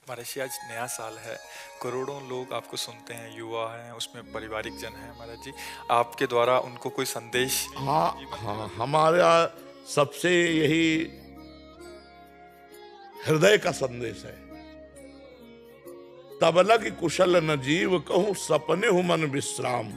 महाराज जी, आज नया साल है। करोड़ों लोग आपको सुनते हैं, युवा हैं, उसमें पारिवारिक जन हैं। महाराज जी, आपके द्वारा उनको कोई संदेश हाँ जीवन हाँ, हमारा सबसे यही हृदय का संदेश है। तब लग कुशल न जीव कहूं सपने हूं मन विश्राम,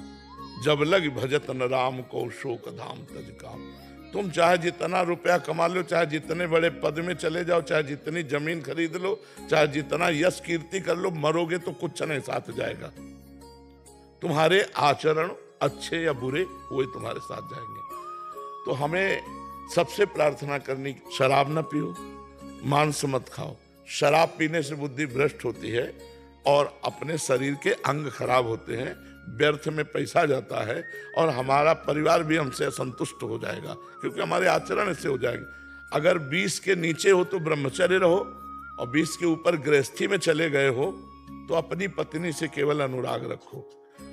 जब लग भजत न राम को शोक धाम तज काम। तुम चाहे जितना रुपया कमा लो, चाहे जितने बड़े पद में चले जाओ, चाहे जितनी जमीन खरीद लो, चाहे जितना यश कीर्ति कर लो, मरोगे तो कुछ नहीं साथ जाएगा। तुम्हारे आचरण अच्छे या बुरे वही तुम्हारे साथ जाएंगे। तो हमें सबसे प्रार्थना करनी, शराब न पियो, मांस मत खाओ। शराब पीने से बुद्धि भ्रष्ट होती है और अपने शरीर के अंग खराब होते हैं, व्यर्थ में पैसा जाता है और हमारा परिवार भी हमसे असंतुष्ट हो जाएगा, क्योंकि हमारे आचरण ऐसे हो जाएंगे। अगर 20 के नीचे हो तो ब्रह्मचर्य रहो, और 20 के ऊपर गृहस्थी में चले गए हो तो अपनी पत्नी से केवल अनुराग रखो,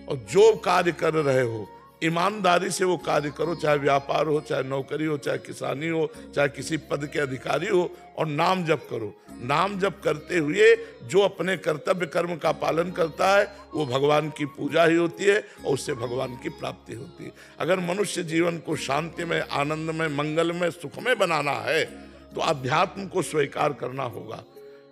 और जो कार्य कर रहे हो ईमानदारी से वो कार्य करो, चाहे व्यापार हो, चाहे नौकरी हो, चाहे किसानी हो, चाहे किसी पद के अधिकारी हो, और नाम जप करो। नाम जप करते हुए जो अपने कर्तव्य कर्म का पालन करता है वो भगवान की पूजा ही होती है और उससे भगवान की प्राप्ति होती है। अगर मनुष्य जीवन को शांति में, आनंद में, मंगल में, सुख में बनाना है तो अध्यात्म को स्वीकार करना होगा।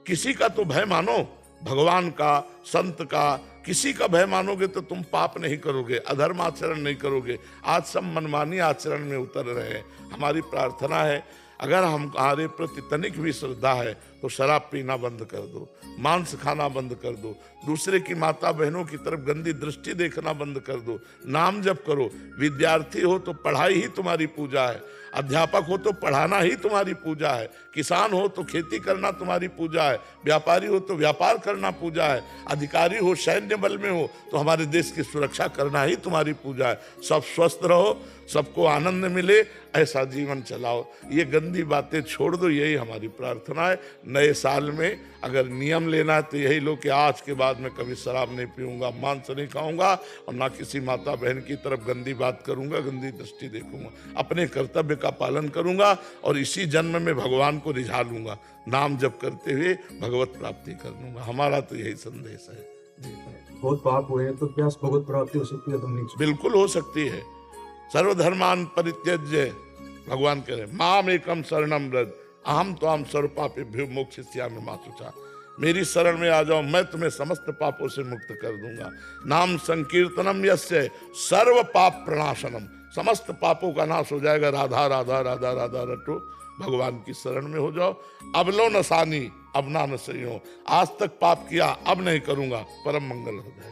किसी का तो भय मानो, भगवान का, संत का, किसी का भय मानोगे तो तुम पाप नहीं करोगे, अधर्म आचरण नहीं करोगे। आज सब मनमानी आचरण में उतर रहे हैं। हमारी प्रार्थना है, अगर हमारे प्रति तनिक भी श्रद्धा है तो शराब पीना बंद कर दो, मांस खाना बंद कर दो, दूसरे की माता बहनों की तरफ गंदी दृष्टि देखना बंद कर दो, नाम जप करो। विद्यार्थी हो तो पढ़ाई ही तुम्हारी पूजा है, अध्यापक हो तो पढ़ाना ही तुम्हारी पूजा है, किसान हो तो खेती करना तुम्हारी पूजा है, व्यापारी हो तो व्यापार करना पूजा है, अधिकारी हो, सैन्य बल में हो तो हमारे देश की सुरक्षा करना ही तुम्हारी पूजा है। सब स्वस्थ रहो, सबको आनंद मिले, ऐसा जीवन चलाओ। ये गंदी बातें छोड़ दो, यही हमारी प्रार्थना है। नए साल में अगर नियम लेना है तो यही लो कि आज के बाद मैं कभी शराब नहीं पीऊंगा, मांस नहीं खाऊंगा, और ना किसी माता बहन की तरफ गंदी बात करूंगा, गंदी दृष्टि देखूंगा। अपने कर्तव्य का पालन करूंगा और इसी जन्म में भगवान को रिझा लूंगा। नाम जप करते हुए भगवत प्राप्ति कर लूंगा। हमारा तो यही संदेश है जी। बहुत पाप हुए हैं तो क्या भगवत प्राप्ति हो सकती है? तुम नहीं बिल्कुल हो सकती है। सर्वधर्मान परित्यज्य, भगवान कह रहे माम एकम शरणम व्रज अहम त्वाम सर्व पापेभ्यो मोक्षयिष्यामि मा शुचा। मेरी शरण में आ जाओ, मैं तुम्हें समस्त पापों से मुक्त कर दूंगा। नाम संकीर्तनम यस्य सर्व पाप प्रणाशनम, समस्त पापों का नाश हो जाएगा। राधा राधा राधा राधा रटो, भगवान की शरण में हो जाओ। अब लो न सानी, अब ना न सही हो। आज तक पाप किया, अब नहीं करूंगा, परम मंगल हो जाएगा।